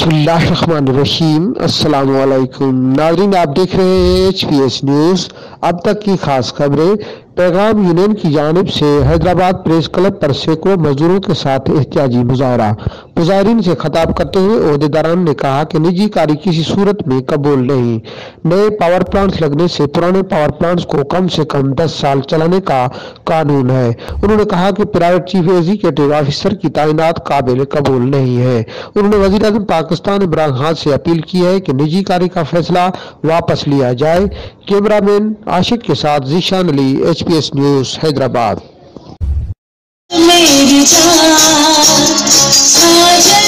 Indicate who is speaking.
Speaker 1: बिस्मिल्लाहिर्रहमानिर्रहीम। अस्सलाम वालेकुम नाज़रीन, आप देख रहे हैं HPS न्यूज़। अब तक की खास खबरें। पैगाम यूनियन की जानिब से हैदराबाद प्रेस क्लब पर सैकड़ों मजदूरों के साथ एहतिजाजी मुजाहरा। मुजाहिरीन से खिताब करते हुए ओहदेदारान ने कहा कि निजी कारी किसी सूरत में कबूल नहीं। नए पावर प्लांट्स लगने से पुराने पावर प्लांट्स को कम से कम 10 साल चलाने का कानून है। उन्होंने कहा कि प्राइवेट चीफ एग्जीक्यूटिव ऑफिसर की तैनात काबिल कबूल नहीं है। उन्होंने वज़ीर आज़म पाकिस्तान इमरान खान से अपील की है कि निजी कारी का फैसला वापस लिया जाए। कैमरामैन आशिक के साथ ज़ीशान अली, HPS न्यूज़, हैदराबाद।
Speaker 2: मेरी जान साजन